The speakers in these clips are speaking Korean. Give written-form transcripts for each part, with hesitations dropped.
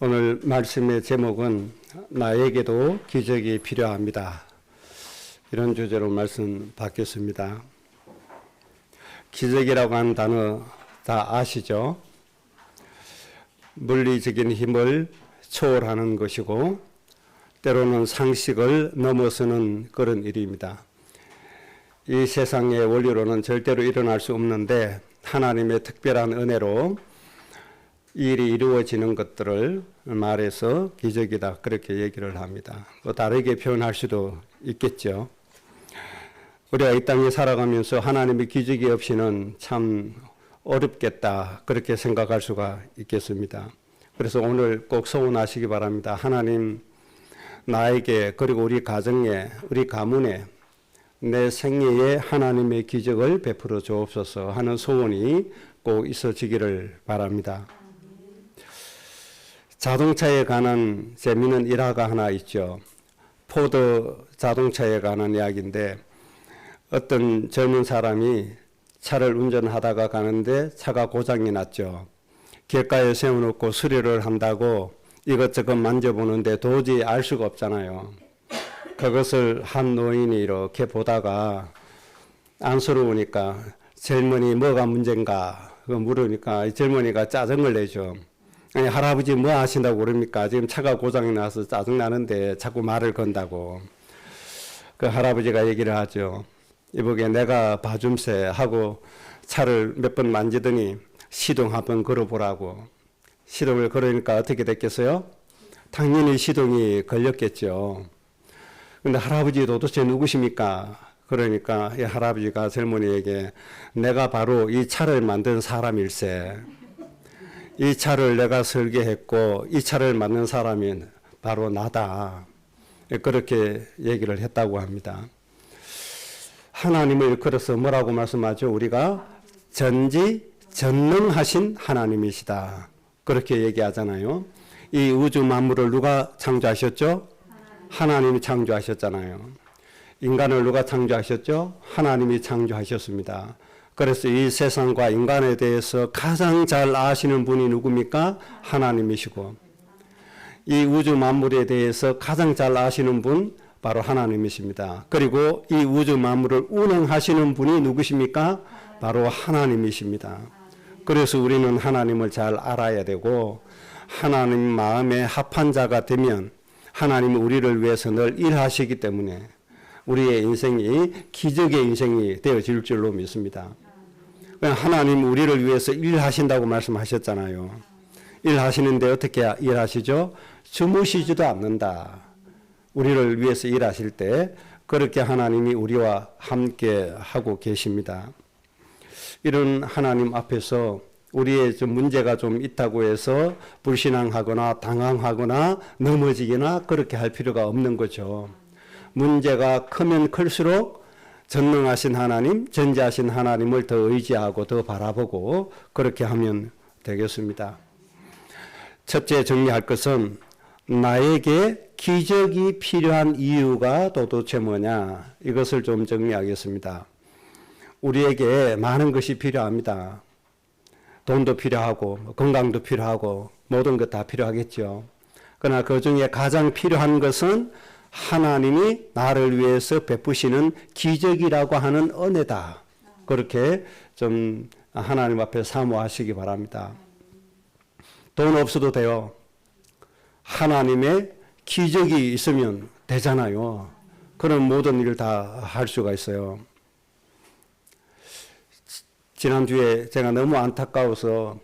오늘 말씀의 제목은 나에게도 기적이 필요합니다. 이런 주제로 말씀 받겠습니다. 기적이라고 하는 단어 다 아시죠? 물리적인 힘을 초월하는 것이고 때로는 상식을 넘어서는 그런 일입니다. 이 세상의 원리로는 절대로 일어날 수 없는데 하나님의 특별한 은혜로 이 일이 이루어지는 것들을 말해서 기적이다 그렇게 얘기를 합니다. 뭐 다르게 표현할 수도 있겠죠. 우리가 이 땅에 살아가면서 하나님의 기적이 없이는 참 어렵겠다 그렇게 생각할 수가 있겠습니다. 그래서 오늘 꼭 소원하시기 바랍니다. 하나님 나에게 그리고 우리 가정에 우리 가문에 내 생애에 하나님의 기적을 베풀어 주옵소서 하는 소원이 꼭 있어지기를 바랍니다. 자동차에 관한 재미있는 일화가 하나 있죠. 포드 자동차에 관한 이야기인데 어떤 젊은 사람이 차를 운전하다가 가는데 차가 고장이 났죠. 길가에 세워놓고 수리를 한다고 이것저것 만져보는데 도저히 알 수가 없잖아요. 그것을 한 노인이 이렇게 보다가 안쓰러우니까 젊은이 뭐가 문제인가 물으니까 이 젊은이가 짜증을 내죠. 아니, 할아버지 뭐 하신다고 그럽니까? 지금 차가 고장이 나서 짜증나는데 자꾸 말을 건다고. 그 할아버지가 얘기를 하죠. 이보게 내가 봐줌세 하고 차를 몇 번 만지더니 시동 한번 걸어보라고. 시동을 걸으니까 어떻게 됐겠어요? 당연히 시동이 걸렸겠죠. 근데 할아버지 도대체 누구십니까? 그러니까 이 할아버지가 젊은이에게 내가 바로 이 차를 만든 사람일세. 이 차를 내가 설계했고 이 차를 만든 사람이 바로 나다. 그렇게 얘기를 했다고 합니다. 하나님을 일컬어서 뭐라고 말씀하죠? 우리가 전지전능하신 하나님이시다. 그렇게 얘기하잖아요. 이 우주 만물을 누가 창조하셨죠? 하나님이 창조하셨잖아요. 인간을 누가 창조하셨죠? 하나님이 창조하셨습니다. 그래서 이 세상과 인간에 대해서 가장 잘 아시는 분이 누굽니까? 하나님이시고 이 우주 만물에 대해서 가장 잘 아시는 분 바로 하나님이십니다. 그리고 이 우주 만물을 운행하시는 분이 누구십니까? 바로 하나님이십니다. 그래서 우리는 하나님을 잘 알아야 되고 하나님 마음에 합한 자가 되면 하나님은 우리를 위해서 늘 일하시기 때문에 우리의 인생이 기적의 인생이 되어질 줄로 믿습니다. 하나님 우리를 위해서 일하신다고 말씀하셨잖아요. 일하시는데 어떻게 일하시죠? 주무시지도 않는다. 우리를 위해서 일하실 때 그렇게 하나님이 우리와 함께 하고 계십니다. 이런 하나님 앞에서 우리의 좀 문제가 좀 있다고 해서 불신앙하거나 당황하거나 넘어지거나 그렇게 할 필요가 없는 거죠. 문제가 크면 클수록 전능하신 하나님, 전지하신 하나님을 더 의지하고 더 바라보고 그렇게 하면 되겠습니다. 첫째 정리할 것은 나에게 기적이 필요한 이유가 도대체 뭐냐 이것을 좀 정리하겠습니다. 우리에게 많은 것이 필요합니다. 돈도 필요하고 건강도 필요하고 모든 것 다 필요하겠죠. 그러나 그 중에 가장 필요한 것은 하나님이 나를 위해서 베푸시는 기적이라고 하는 은혜다. 그렇게 좀 하나님 앞에 사모하시기 바랍니다. 돈 없어도 돼요. 하나님의 기적이 있으면 되잖아요. 그런 모든 일을 다 할 수가 있어요. 지난주에 제가 너무 안타까워서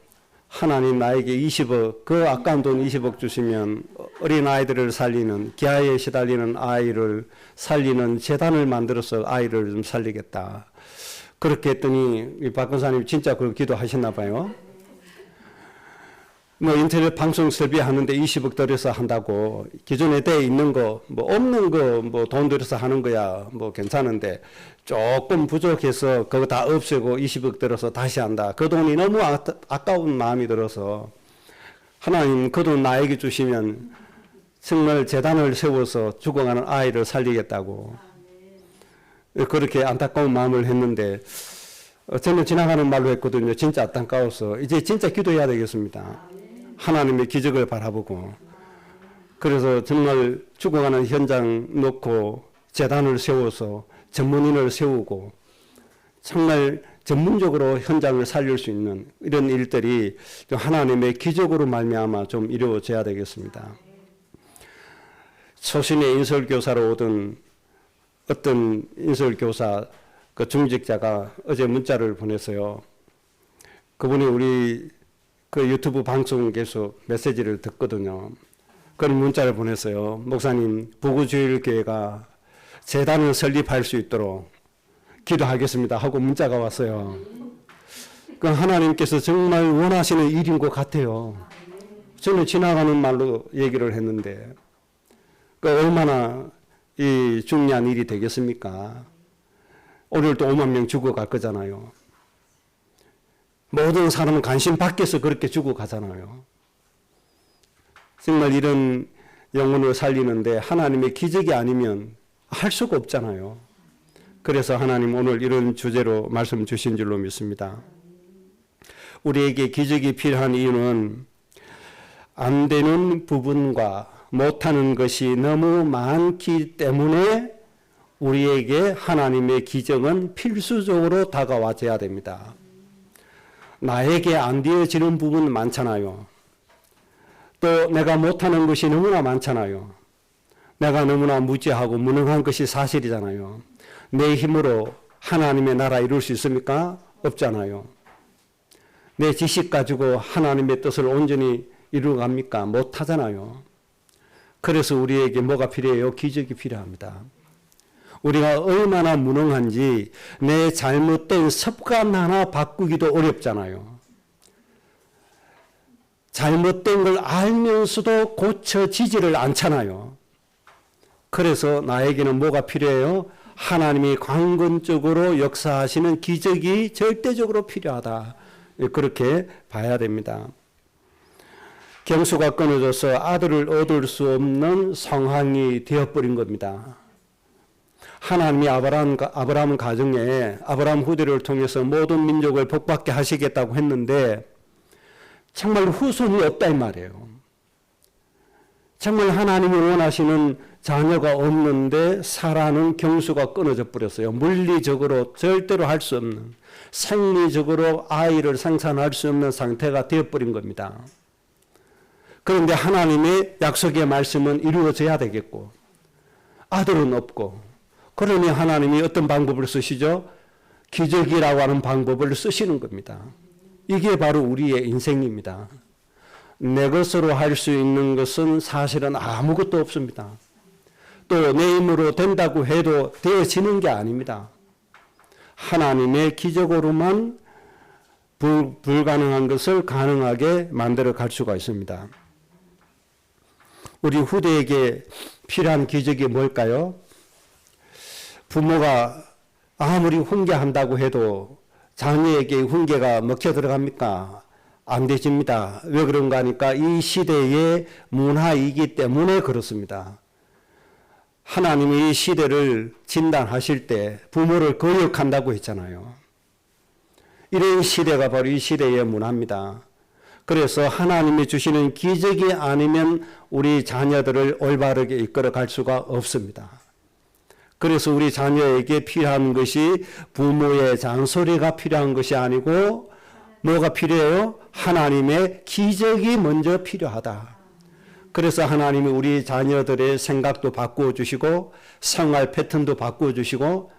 하나님 나에게 20억, 그 아까운 돈 20억 주시면 어린아이들을 살리는, 기아에 시달리는 아이를 살리는 재단을 만들어서 아이를 좀 살리겠다. 그렇게 했더니 이 박 권사님 진짜 그 기도하셨나 봐요. 뭐 인터넷 방송 설비하는데 20억 들여서 한다고 기존에 돼 있는 거 뭐 없는 거 뭐 돈 들여서 하는 거야 뭐 괜찮은데 조금 부족해서 그거 다 없애고 20억 들여서 다시 한다. 그 돈이 너무 아까운 마음이 들어서 하나님 그 돈 나에게 주시면 정말 재단을 세워서 죽어가는 아이를 살리겠다고 그렇게 안타까운 마음을 했는데 저는 지나가는 말로 했거든요. 진짜 안타까워서 이제 진짜 기도해야 되겠습니다. 하나님의 기적을 바라보고, 그래서 정말 죽어가는 현장 놓고 제단을 세워서 전문인을 세우고 정말 전문적으로 현장을 살릴 수 있는 이런 일들이 하나님의 기적으로 말미암아 좀 이루어져야 되겠습니다. 초신의 인설교사로 오던 어떤 인설교사 그 중직자가 어제 문자를 보냈어요. 그분이 우리 그 유튜브 방송에서 메시지를 듣거든요. 그런 문자를 보냈어요. 목사님, 부구주일교회가 재단을 설립할 수 있도록 기도하겠습니다 하고 문자가 왔어요. 그 하나님께서 정말 원하시는 일인 것 같아요. 저는 지나가는 말로 얘기를 했는데 그 얼마나 이 중요한 일이 되겠습니까? 오늘 또 5만 명 죽어갈 거잖아요. 모든 사람은 관심 밖에서 그렇게 죽어가잖아요. 정말 이런 영혼을 살리는데 하나님의 기적이 아니면 할 수가 없잖아요. 그래서 하나님 오늘 이런 주제로 말씀 주신 줄로 믿습니다. 우리에게 기적이 필요한 이유는 안 되는 부분과 못하는 것이 너무 많기 때문에 우리에게 하나님의 기적은 필수적으로 다가와줘야 됩니다. 나에게 안 되어지는 부분 많잖아요. 또 내가 못하는 것이 너무나 많잖아요. 내가 너무나 무지하고 무능한 것이 사실이잖아요. 내 힘으로 하나님의 나라 이룰 수 있습니까? 없잖아요. 내 지식 가지고 하나님의 뜻을 온전히 이루어갑니까? 못하잖아요. 그래서 우리에게 뭐가 필요해요? 기적이 필요합니다. 우리가 얼마나 무능한지 내 잘못된 습관 하나 바꾸기도 어렵잖아요. 잘못된 걸 알면서도 고쳐지지를 않잖아요. 그래서 나에게는 뭐가 필요해요? 하나님이 강건적으로 역사하시는 기적이 절대적으로 필요하다. 그렇게 봐야 됩니다. 경수가 끊어져서 아들을 얻을 수 없는 상황이 되어버린 겁니다. 하나님이 아브라함 가정에 아브라함 후대를 통해서 모든 민족을 복받게 하시겠다고 했는데 정말 후손이 없다 이 말이에요. 정말 하나님이 원하시는 자녀가 없는데 사라는 경수가 끊어져 버렸어요. 물리적으로 절대로 할 수 없는, 생리적으로 아이를 생산할 수 없는 상태가 되어버린 겁니다. 그런데 하나님의 약속의 말씀은 이루어져야 되겠고 아들은 없고, 그러니 하나님이 어떤 방법을 쓰시죠? 기적이라고 하는 방법을 쓰시는 겁니다. 이게 바로 우리의 인생입니다. 내 것으로 할 수 있는 것은 사실은 아무것도 없습니다. 또 내 힘으로 된다고 해도 되어지는 게 아닙니다. 하나님의 기적으로만 불가능한 것을 가능하게 만들어 갈 수가 있습니다. 우리 후대에게 필요한 기적이 뭘까요? 부모가 아무리 훈계한다고 해도 자녀에게 훈계가 먹혀 들어갑니까? 안 되집니다. 왜 그런가 하니까 이 시대의 문화이기 때문에 그렇습니다. 하나님이 이 시대를 진단하실 때 부모를 거역한다고 했잖아요. 이런 시대가 바로 이 시대의 문화입니다. 그래서 하나님이 주시는 기적이 아니면 우리 자녀들을 올바르게 이끌어 갈 수가 없습니다. 그래서 우리 자녀에게 필요한 것이 부모의 잔소리가 필요한 것이 아니고 뭐가 필요해요? 하나님의 기적이 먼저 필요하다. 그래서 하나님이 우리 자녀들의 생각도 바꾸어 주시고 생활 패턴도 바꾸어 주시고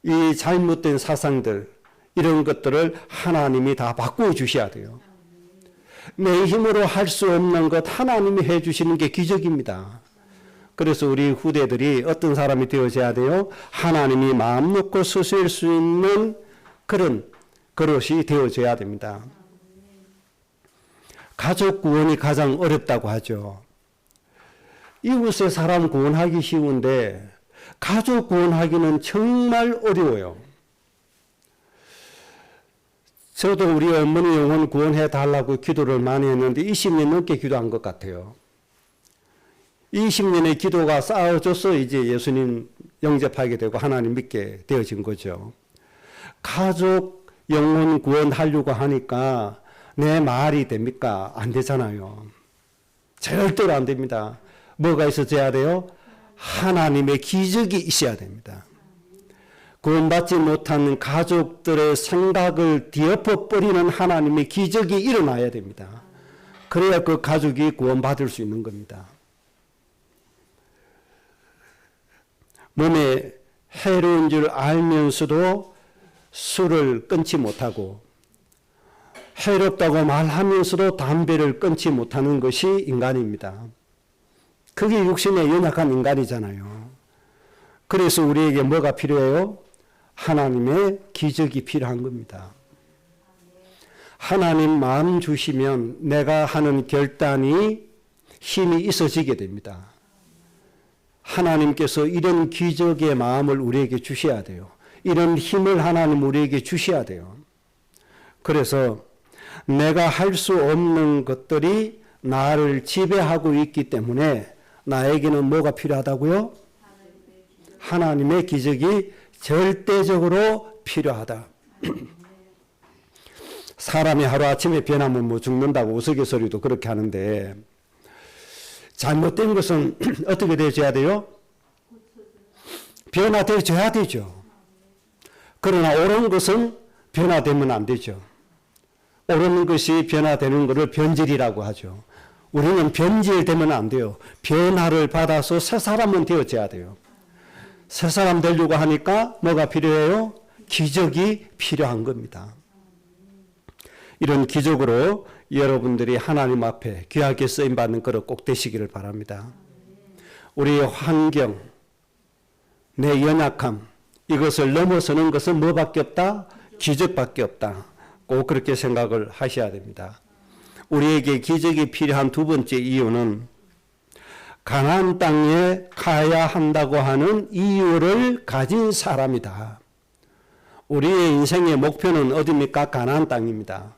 이 잘못된 사상들 이런 것들을 하나님이 다 바꾸어 주셔야 돼요. 내 힘으로 할 수 없는 것 하나님이 해 주시는 게 기적입니다. 그래서 우리 후대들이 어떤 사람이 되어져야 돼요? 하나님이 마음 놓고 쓰실 수 있는 그런 그릇이 되어져야 됩니다. 가족 구원이 가장 어렵다고 하죠. 이웃의 사람 구원하기 쉬운데 가족 구원하기는 정말 어려워요. 저도 우리 어머니 영혼 구원해 달라고 기도를 많이 했는데 20년 넘게 기도한 것 같아요. 20년의 기도가 쌓여져서 이제 예수님 영접하게 되고 하나님 믿게 되어진 거죠. 가족 영혼 구원하려고 하니까 내 말이 됩니까? 안 되잖아요. 절대로 안 됩니다. 뭐가 있어야 돼요? 하나님의 기적이 있어야 됩니다. 구원받지 못한 가족들의 생각을 뒤엎어 버리는 하나님의 기적이 일어나야 됩니다. 그래야 그 가족이 구원받을 수 있는 겁니다. 몸에 해로운 줄 알면서도 술을 끊지 못하고 해롭다고 말하면서도 담배를 끊지 못하는 것이 인간입니다. 그게 육신의 연약한 인간이잖아요. 그래서 우리에게 뭐가 필요해요? 하나님의 기적이 필요한 겁니다. 하나님 마음 주시면 내가 하는 결단이 힘이 있어지게 됩니다. 하나님께서 이런 기적의 마음을 우리에게 주셔야 돼요. 이런 힘을 하나님 우리에게 주셔야 돼요. 그래서 내가 할 수 없는 것들이 나를 지배하고 있기 때문에 나에게는 뭐가 필요하다고요? 하나님의 기적이 절대적으로 필요하다. 사람이 하루아침에 변하면 뭐 죽는다고 우스갯소리도 그렇게 하는데 잘못된 것은 어떻게 되어야 돼요? 변화되어야 되죠. 그러나 옳은 것은 변화되면 안 되죠. 옳은 것이 변화되는 것을 변질이라고 하죠. 우리는 변질되면 안 돼요. 변화를 받아서 새 사람은 되어져야 돼요. 새 사람 되려고 하니까 뭐가 필요해요? 기적이 필요한 겁니다. 이런 기적으로 여러분들이 하나님 앞에 귀하게 쓰임받는 그릇 꼭 되시기를 바랍니다. 우리의 환경, 내 연약함, 이것을 넘어서는 것은 뭐밖에 없다? 기적밖에 없다. 꼭 그렇게 생각을 하셔야 됩니다. 우리에게 기적이 필요한 두 번째 이유는 가나안 땅에 가야 한다고 하는 이유를 가진 사람이다. 우리의 인생의 목표는 어디입니까? 가나안 땅입니다.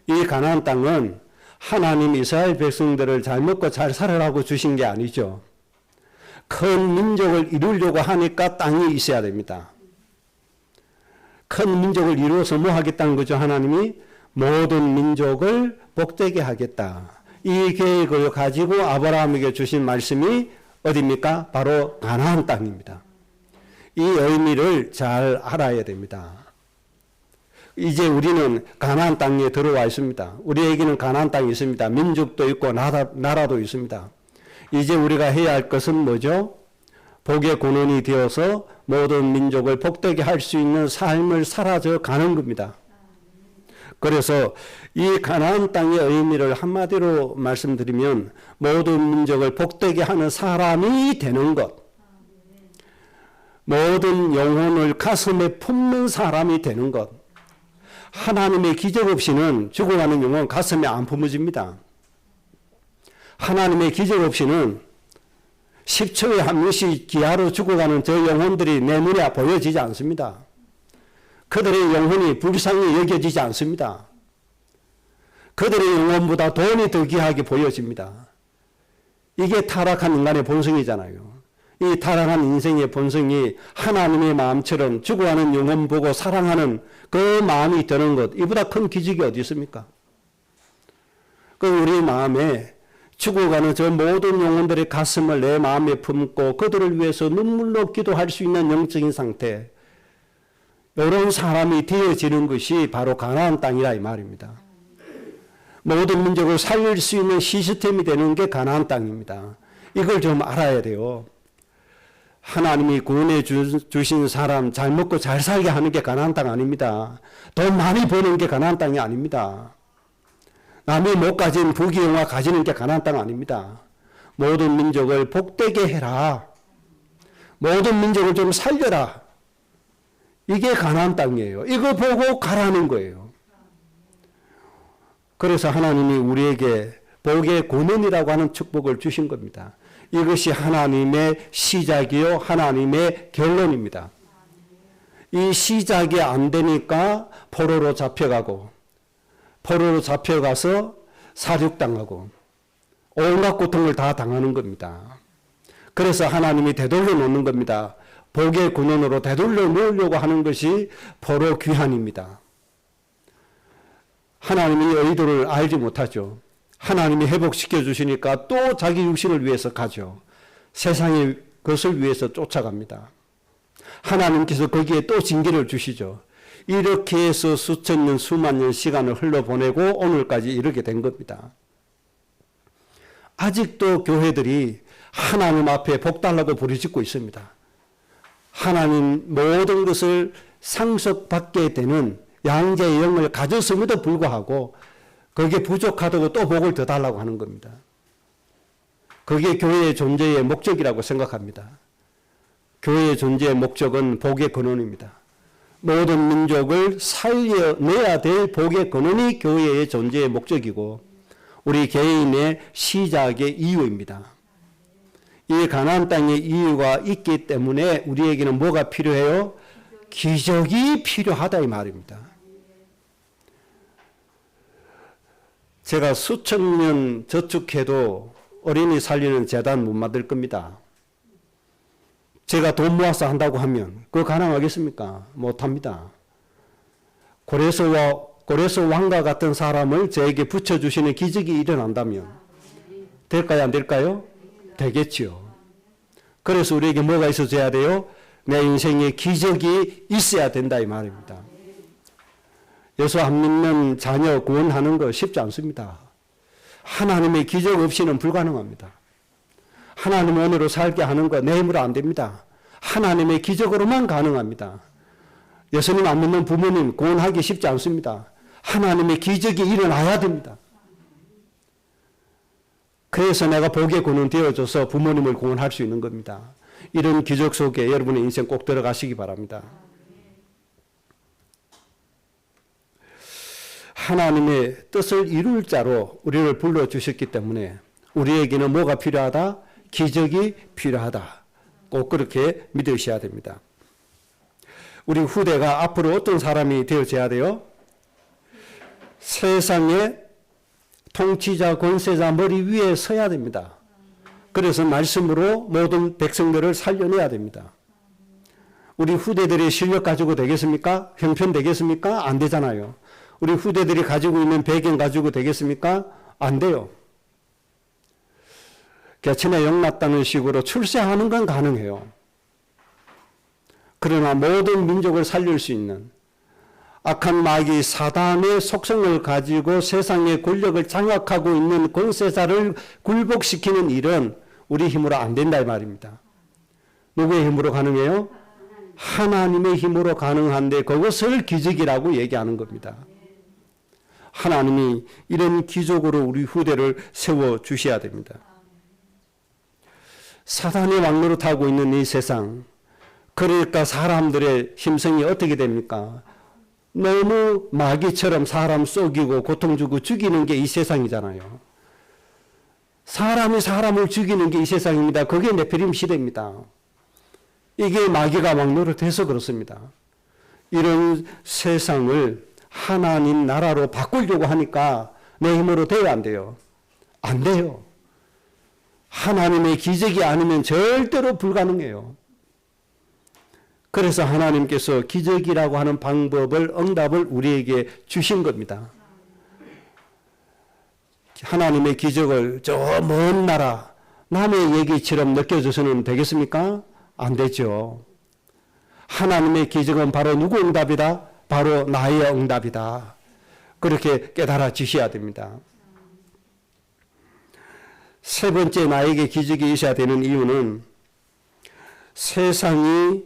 이 가나안 땅은 하나님 이스라엘 백성들을 잘 먹고 잘 살아라고 주신 게 아니죠. 큰 민족을 이루려고 하니까 땅이 있어야 됩니다. 큰 민족을 이루어서 뭐 하겠다는 거죠? 하나님이 모든 민족을 복되게 하겠다. 이 계획을 가지고 아브라함에게 주신 말씀이 어디입니까? 바로 가나안 땅입니다. 이 의미를 잘 알아야 됩니다. 이제 우리는 가나안 땅에 들어와 있습니다. 우리에게는 가나안 땅이 있습니다. 민족도 있고 나라도 있습니다. 이제 우리가 해야 할 것은 뭐죠? 복의 근원이 되어서 모든 민족을 복되게 할 수 있는 삶을 살아져 가는 겁니다. 그래서 이 가나안 땅의 의미를 한마디로 말씀드리면 모든 민족을 복되게 하는 사람이 되는 것, 모든 영혼을 가슴에 품는 사람이 되는 것. 하나님의 기적 없이는 죽어가는 영혼 가슴에 안 품어집니다. 하나님의 기적 없이는 10초에 한 명씩 기아로 죽어가는 저 영혼들이 내 눈에 보여지지 않습니다. 그들의 영혼이 불쌍히 여겨지지 않습니다. 그들의 영혼보다 돈이 더 귀하게 보여집니다. 이게 타락한 인간의 본성이잖아요. 이 타락한 인생의 본성이 하나님의 마음처럼 죽어가는 영혼 보고 사랑하는 그 마음이 드는 것, 이보다 큰 기적이 어디 있습니까? 그 우리 마음에 죽어가는 저 모든 영혼들의 가슴을 내 마음에 품고 그들을 위해서 눈물로 기도할 수 있는 영적인 상태, 이런 사람이 되어지는 것이 바로 가나안 땅이라 이 말입니다. 모든 민족을 살릴 수 있는 시스템이 되는 게 가나안 땅입니다. 이걸 좀 알아야 돼요. 하나님이 구원해 주신 사람 잘 먹고 잘 살게 하는 게 가나안 땅 아닙니다. 돈 많이 버는 게 가나안 땅이 아닙니다. 남이 못 가진 부귀영화 가지는 게 가나안 땅 아닙니다. 모든 민족을 복되게 해라. 모든 민족을 좀 살려라. 이게 가나안 땅이에요. 이거 보고 가라는 거예요. 그래서 하나님이 우리에게 복의 근원이라고 하는 축복을 주신 겁니다. 이것이 하나님의 시작이요 하나님의 결론입니다. 이 시작이 안 되니까 포로로 잡혀가고 포로로 잡혀가서 사륙당하고 온갖 고통을 다 당하는 겁니다. 그래서 하나님이 되돌려 놓는 겁니다. 복의 근원으로 되돌려 놓으려고 하는 것이 포로 귀환입니다. 하나님의 의도를 알지 못하죠. 하나님이 회복시켜 주시니까 또 자기 육신을 위해서 가죠. 세상의 것을 위해서 쫓아갑니다. 하나님께서 거기에 또 징계를 주시죠. 이렇게 해서 수천 년, 수만 년 시간을 흘러보내고 오늘까지 이르게 된 겁니다. 아직도 교회들이 하나님 앞에 복달라고 부르짖고 있습니다. 하나님 모든 것을 상속받게 되는 양자의 영을 가졌음에도 불구하고 그게 부족하다고 또 복을 더 달라고 하는 겁니다. 그게 교회의 존재의 목적이라고 생각합니다. 교회의 존재의 목적은 복의 근원입니다. 모든 민족을 살려내야 될 복의 근원이 교회의 존재의 목적이고 우리 개인의 시작의 이유입니다. 이 가나안 땅의 이유가 있기 때문에 우리에게는 뭐가 필요해요? 기적이 필요하다 이 말입니다. 제가 수천 년 저축해도 어린이 살리는 재단 못 만들 겁니다. 제가 돈 모아서 한다고 하면 그거 가능하겠습니까? 못합니다. 고레스 왕과 같은 사람을 저에게 붙여주시는 기적이 일어난다면 될까요? 안 될까요? 되겠지요. 그래서 우리에게 뭐가 있어줘야 돼요? 내 인생에 기적이 있어야 된다 이 말입니다. 예수 안 믿는 자녀 구원하는 거 쉽지 않습니다. 하나님의 기적 없이는 불가능합니다. 하나님의 은혜로 살게 하는 거 내 힘으로 안 됩니다. 하나님의 기적으로만 가능합니다. 예수님 안 믿는 부모님 구원하기 쉽지 않습니다. 하나님의 기적이 일어나야 됩니다. 그래서 내가 복의 근원 되어줘서 부모님을 구원할 수 있는 겁니다. 이런 기적 속에 여러분의 인생 꼭 들어가시기 바랍니다. 하나님의 뜻을 이룰 자로 우리를 불러주셨기 때문에 우리에게는 뭐가 필요하다? 기적이 필요하다. 꼭 그렇게 믿으셔야 됩니다. 우리 후대가 앞으로 어떤 사람이 되어져야 돼요? 세상의 통치자, 권세자 머리 위에 서야 됩니다. 그래서 말씀으로 모든 백성들을 살려내야 됩니다. 우리 후대들의 실력 가지고 되겠습니까? 형편 되겠습니까? 안 되잖아요. 우리 후대들이 가지고 있는 배경 가지고 되겠습니까? 안 돼요. 개천에 영났다는 식으로 출세하는 건 가능해요. 그러나 모든 민족을 살릴 수 있는 악한 마귀 사단의 속성을 가지고 세상의 권력을 장악하고 있는 권세자를 굴복시키는 일은 우리 힘으로 안 된다 이 말입니다. 누구의 힘으로 가능해요? 하나님의 힘으로 가능한데 그것을 기적이라고 얘기하는 겁니다. 하나님이 이런 기적으로 우리 후대를 세워주셔야 됩니다. 사단의 왕노릇하고 있는 이 세상, 그러니까 사람들의 심성이 어떻게 됩니까? 너무 마귀처럼 사람 속이고 고통 주고 죽이는 게 이 세상이잖아요. 사람이 사람을 죽이는 게 이 세상입니다. 그게 네피림 시대입니다. 이게 마귀가 왕노릇해서 그렇습니다. 이런 세상을 하나님 나라로 바꾸려고 하니까 내 힘으로 돼야 안 돼요. 안 돼요. 하나님의 기적이 아니면 절대로 불가능해요. 그래서 하나님께서 기적이라고 하는 방법을, 응답을 우리에게 주신 겁니다. 하나님의 기적을 저 먼 나라, 남의 얘기처럼 느껴져서는 되겠습니까? 안 되죠. 하나님의 기적은 바로 누구 응답이다? 바로 나의 응답이다. 그렇게 깨달아지셔야 됩니다. 세 번째 나에게 기적이 있어야 되는 이유는 세상이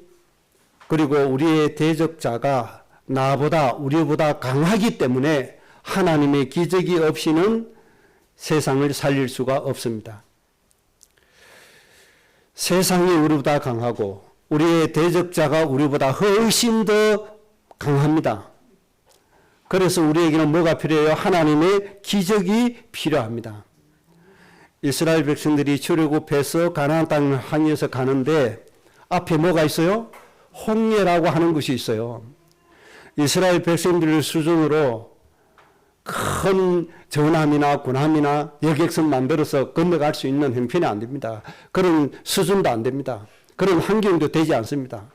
그리고 우리의 대적자가 나보다 우리보다 강하기 때문에 하나님의 기적이 없이는 세상을 살릴 수가 없습니다. 세상이 우리보다 강하고 우리의 대적자가 우리보다 훨씬 더 강합니다. 그래서 우리에게는 뭐가 필요해요? 하나님의 기적이 필요합니다. 이스라엘 백성들이 출애굽해서 가나안 땅을 향해서 가는데 앞에 뭐가 있어요? 홍해라고 하는 것이 있어요. 이스라엘 백성들 수준으로 큰 전함이나 군함이나 여객선 만들어서 건너갈 수 있는 형편이 안 됩니다. 그런 수준도 안 됩니다. 그런 환경도 되지 않습니다.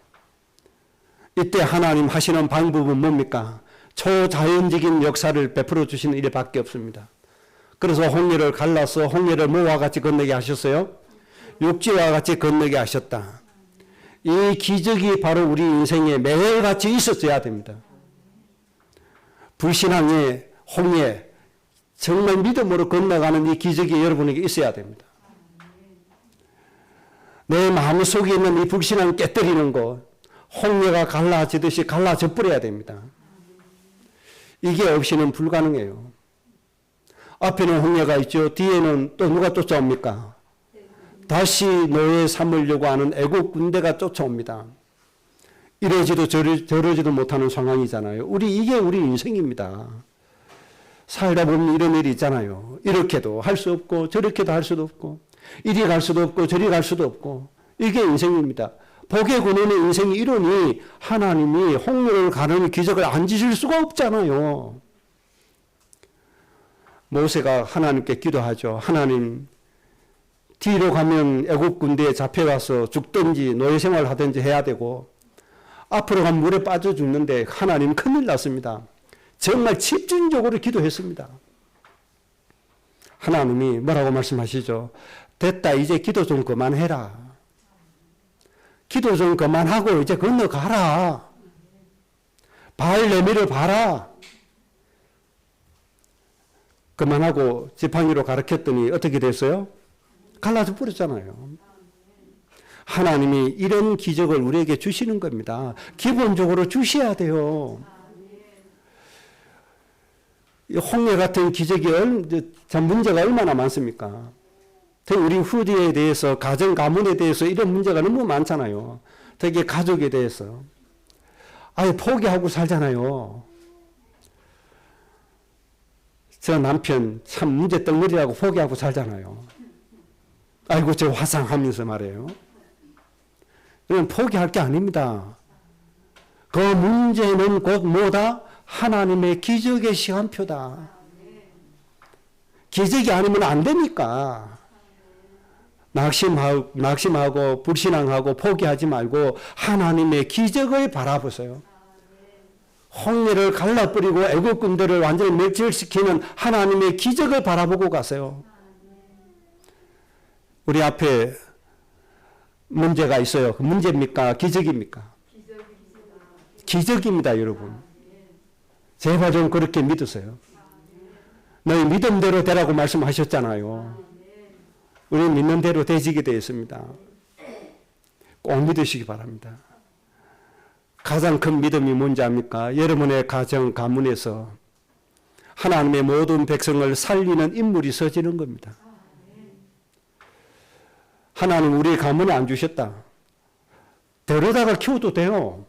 이때 하나님 하시는 방법은 뭡니까? 초자연적인 역사를 베풀어 주시는 일밖에 없습니다. 그래서 홍해를 갈라서 홍해를 뭐와 같이 건너게 하셨어요? 육지와 같이 건너게 하셨다. 이 기적이 바로 우리 인생에 매일같이 있었어야 됩니다. 불신앙의 홍해, 정말 믿음으로 건너가는 이 기적이 여러분에게 있어야 됩니다. 내 마음속에 있는 이 불신앙을 깨뜨리는 것, 홍해가 갈라지듯이 갈라져 버려야 됩니다. 이게 없이는 불가능해요. 앞에는 홍해가 있죠. 뒤에는 또 누가 쫓아옵니까? 다시 노예 삼으려고 하는 애국 군대가 쫓아옵니다. 이러지도 저러지도 못하는 상황이잖아요. 이게 우리 인생입니다. 살다 보면 이런 일이 있잖아요. 이렇게도 할 수 없고 저렇게도 할 수도 없고 이리 갈 수도 없고 저리 갈 수도 없고 이게 인생입니다. 복의 근원의 인생이 이러니 하나님이 홍해를 가르는 기적을 안 지실 수가 없잖아요. 모세가 하나님께 기도하죠. 하나님, 뒤로 가면 애국 군대에 잡혀가서 죽든지 노예 생활하든지 해야 되고 앞으로 가면 물에 빠져 죽는데 하나님 큰일 났습니다. 정말 집중적으로 기도했습니다. 하나님이 뭐라고 말씀하시죠? 됐다, 이제 기도 좀 그만해라. 기도 좀 그만하고 이제 건너가라. 발 내밀어 봐라. 그만하고 지팡이로 가르쳤더니 어떻게 됐어요? 갈라져 버렸잖아요. 하나님이 이런 기적을 우리에게 주시는 겁니다. 기본적으로 주셔야 돼요. 홍해 같은 기적이 참 문제가 얼마나 많습니까? 우리 후대에 대해서, 가정, 가문에 대해서 이런 문제가 너무 많잖아요. 특히 가족에 대해서. 아예 포기하고 살잖아요. 저 남편 참 문제 덩어리라고 포기하고 살잖아요. 아이고, 저 화상하면서 말이에요. 이건 포기할 게 아닙니다. 그 문제는 곧 뭐다? 하나님의 기적의 시간표다. 기적이 아니면 안 되니까. 낙심하고 불신앙하고 포기하지 말고 하나님의 기적을 바라보세요. 홍해를 갈라버리고 애국 군대를 완전히 멸절시키는 하나님의 기적을 바라보고 가세요. 우리 앞에 문제가 있어요. 그 문제입니까? 기적입니까? 기적입니다, 여러분. 제발 좀 그렇게 믿으세요. 너희 믿음대로 되라고 말씀하셨잖아요. 우리는 믿는 대로 되지게 되어 있습니다. 꼭 믿으시기 바랍니다. 가장 큰 믿음이 뭔지 압니까? 여러분의 가정, 가문에서 하나님의 모든 백성을 살리는 인물이 서지는 겁니다. 하나님 우리 가문에 안 주셨다. 데려다가 키워도 돼요.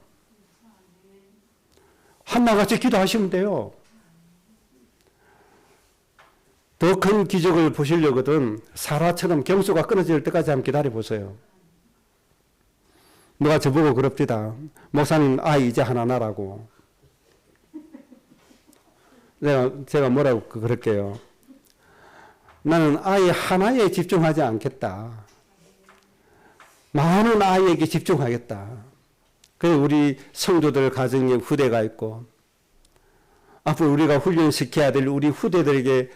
한나같이 기도하시면 돼요. 더 큰 기적을 보시려거든 사라처럼 경수가 끊어질 때까지 한번 기다려보세요. 누가 저보고 그럽디다. 목사님 아이 이제 하나 낳으라고. 제가 뭐라고 그럴게요. 나는 아이 하나에 집중하지 않겠다. 많은 아이에게 집중하겠다. 그래서 우리 성도들 가정에 후대가 있고 앞으로 우리가 훈련시켜야 될 우리 후대들에게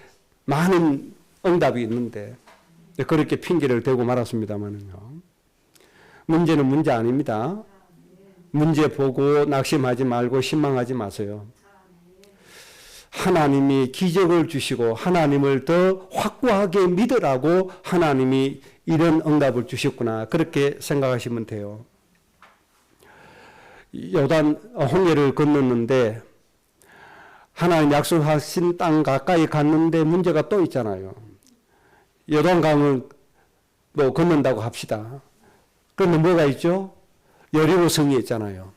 많은 응답이 있는데 그렇게 핑계를 대고 말았습니다만요. 문제는 문제 아닙니다. 문제 보고 낙심하지 말고 실망하지 마세요. 하나님이 기적을 주시고 하나님을 더 확고하게 믿으라고 하나님이 이런 응답을 주셨구나. 그렇게 생각하시면 돼요. 요단 홍해를 건넜는데 하나님 약속하신 땅 가까이 갔는데 문제가 또 있잖아요. 요단강을 뭐 건넌다고 합시다. 그런데 뭐가 있죠? 여리고 성이 있잖아요.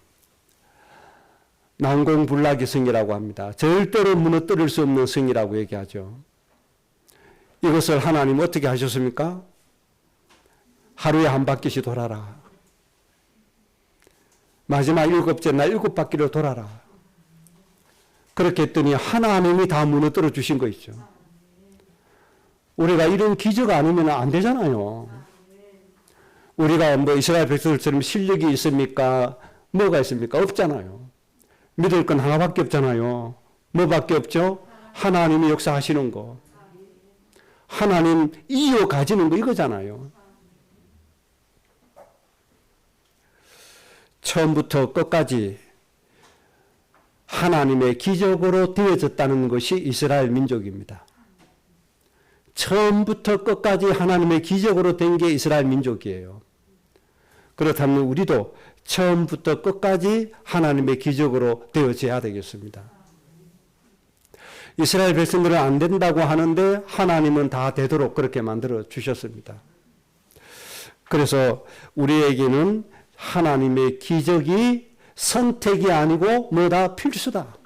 난공불락의 성이라고 합니다. 절대로 무너뜨릴 수 없는 성이라고 얘기하죠. 이것을 하나님 어떻게 하셨습니까? 하루에 한 바퀴씩 돌아라. 마지막 7째 날 7바퀴를 돌아라. 그렇게 했더니 하나님이 다 무너뜨려 주신 거 있죠. 우리가 이런 기적 아니면 안 되잖아요. 우리가 뭐 이스라엘 백성들처럼 실력이 있습니까? 뭐가 있습니까? 없잖아요. 믿을 건 하나밖에 없잖아요. 뭐밖에 없죠? 하나님이 역사하시는 거. 하나님 이유 가지는 거 이거잖아요. 처음부터 끝까지 하나님의 기적으로 되어졌다는 것이 이스라엘 민족입니다. 처음부터 끝까지 하나님의 기적으로 된 게 이스라엘 민족이에요. 그렇다면 우리도 처음부터 끝까지 하나님의 기적으로 되어져야 되겠습니다. 이스라엘 백성들은 안 된다고 하는데 하나님은 다 되도록 그렇게 만들어 주셨습니다. 그래서 우리에게는 하나님의 기적이 선택이 아니고 뭐다? 필수다.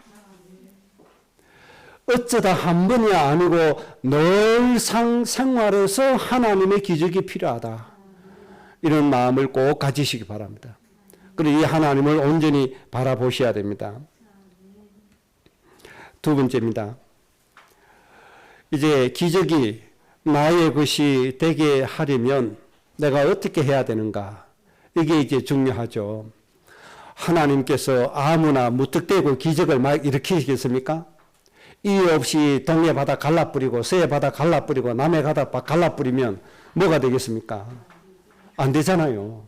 어쩌다 한 번이 아니고 늘상 생활에서 하나님의 기적이 필요하다. 이런 마음을 꼭 가지시기 바랍니다. 그리고 이 하나님을 온전히 바라보셔야 됩니다. 두 번째입니다. 이제 기적이 나의 것이 되게 하려면 내가 어떻게 해야 되는가? 이게 이제 중요하죠. 하나님께서 아무나 무턱대고 기적을 막 일으키시겠습니까? 이유 없이 동해 바다 갈라뿌리고 서해 바다 갈라뿌리고 남해 바다 갈라뿌리면 뭐가 되겠습니까? 안 되잖아요.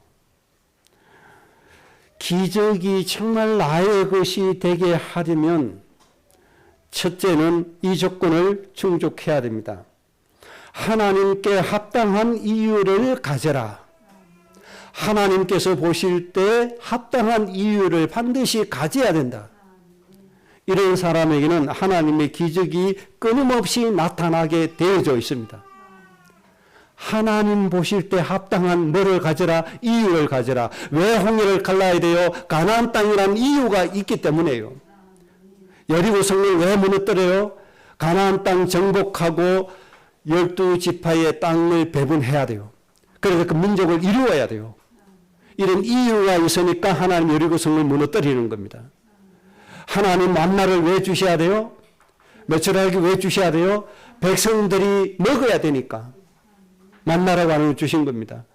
기적이 정말 나의 것이 되게 하려면 첫째는 이 조건을 충족해야 됩니다. 하나님께 합당한 이유를 가져라. 하나님께서 보실 때 합당한 이유를 반드시 가져야 된다. 이런 사람에게는 하나님의 기적이 끊임없이 나타나게 되어져 있습니다. 하나님 보실 때 합당한 뭐를 가져라? 이유를 가져라. 왜 홍해를 갈라야 돼요? 가나안 땅이라는 이유가 있기 때문에요. 여리고성을 왜 무너뜨려요? 가나안 땅 정복하고 12지파의 땅을 배분해야 돼요. 그래서 그 민족을 이루어야 돼요. 이런 이유가 있으니까 하나님 여리고성을 무너뜨리는 겁니다. 하나님 만나를 왜 주셔야 돼요? 메추라기 왜 주셔야 돼요? 백성들이 먹어야 되니까 만나라고 하는 주신 겁니다.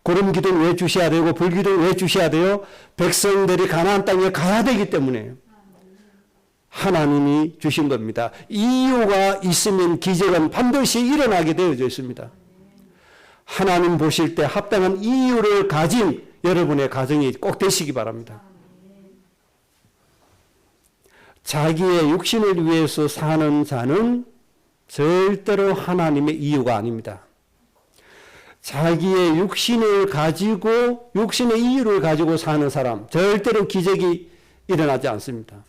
구름기둥 왜 주셔야 되고 불기둥 왜 주셔야 돼요? 백성들이 가나안 땅에 가야 되기 때문에 하나님이 주신 겁니다. 이유가 있으면 기적은 반드시 일어나게 되어져 있습니다. 하나님 보실 때 합당한 이유를 가진 여러분의 가정이 꼭 되시기 바랍니다. 자기의 육신을 위해서 사는 자는 절대로 하나님의 이유가 아닙니다. 자기의 육신을 가지고 육신의 이유를 가지고 사는 사람 절대로 기적이 일어나지 않습니다.